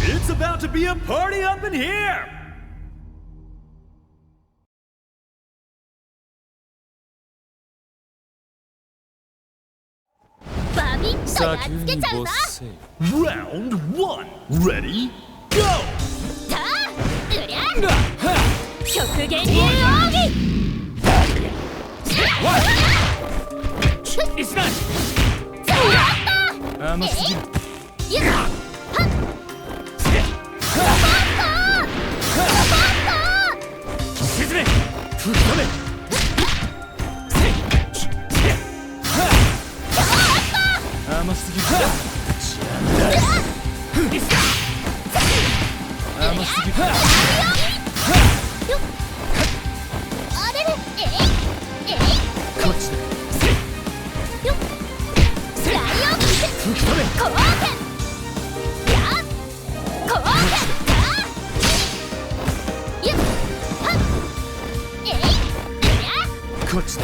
It's about to be a party up in here! バビッとやっつけちゃうぞ。 Round 1 Ready Go! さあうりゃ極限流奥義It's not! 甘すぎる。ゆっはっ沈め吹き飛べ甘すぎる。甘すぎる。あれれえいえいこっちだ。よっライオン吹き飛べ。こうけやっこうけゆっはっえいうりゃこっちだ。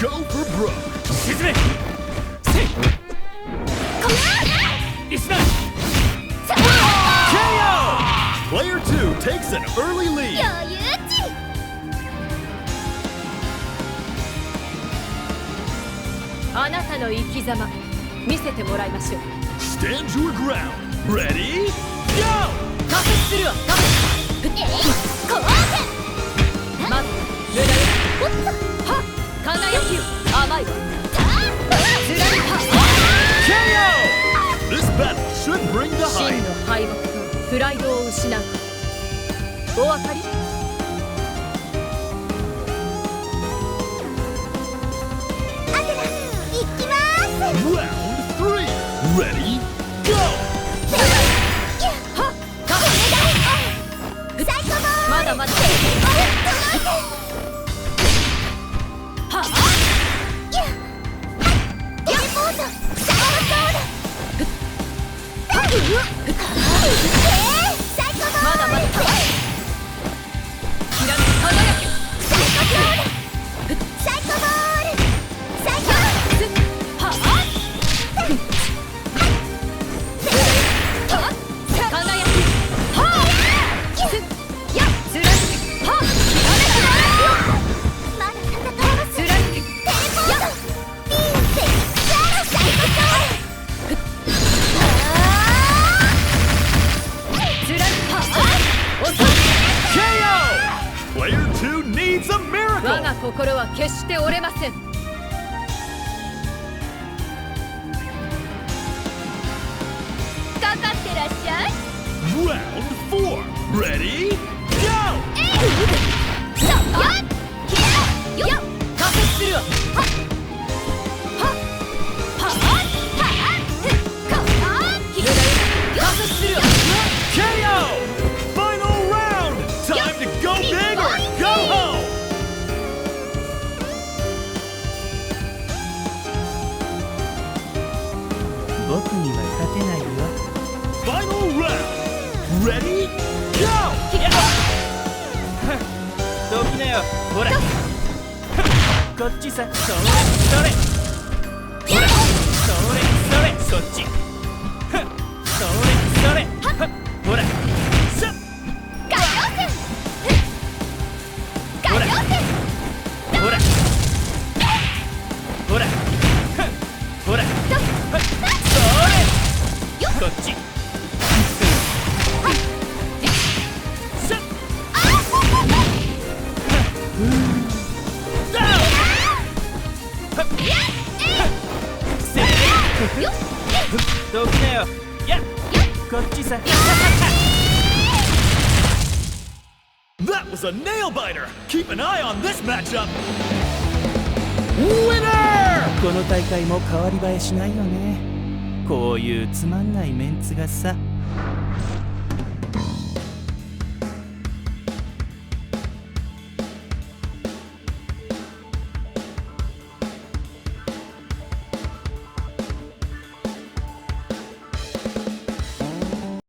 Go for broke. 沈め。It's not. KO. Player 2 takes an early lead. 余裕値あなたの生き様見せてもらいましょう。 Stand your ground. Ready? Go. 加速するわ。えいこうけまず無駄よ。はっ輝きよ甘いわ。つらいは KO. This battle should bring the 真 high. の敗北とプライドを失う。お分かり？アテナ行きまーす。 Round 3. Ready? Go. はっかサイコボールまだまだ。はっテレポートサイコボールサイコボールまだまだ。きらめき輝け。サイコボールサイコボールサイコはっ輝きはっやっつらいはっまだ戦えます。つらいテレポートビーンセザロサイコボールつらいはっ遅い。 KO. Player 2 needs a 我 miracle. が心は決して折れません。かかってらっしゃい。 Round 4. Ready? Go. よっ加速するわ。はっはっはっはっ加速するわ。 KO. Final round. Time to go big or go home. 僕には勝てないよ。 Final round. Ready? Go. どきなよ。ほら。こっちさ。それそれ。ほら。それそれ。そっち。それそれ。ほら。さっ。ほら。ほら。ほら。ほら。それ。こっち。さっ。どきなよ。やっ。こっちさ。 That was a nail biter. Keep an eye on this matchup. Winner! この大会も変わり映えしないよね。こういうつまんないメンツがさ。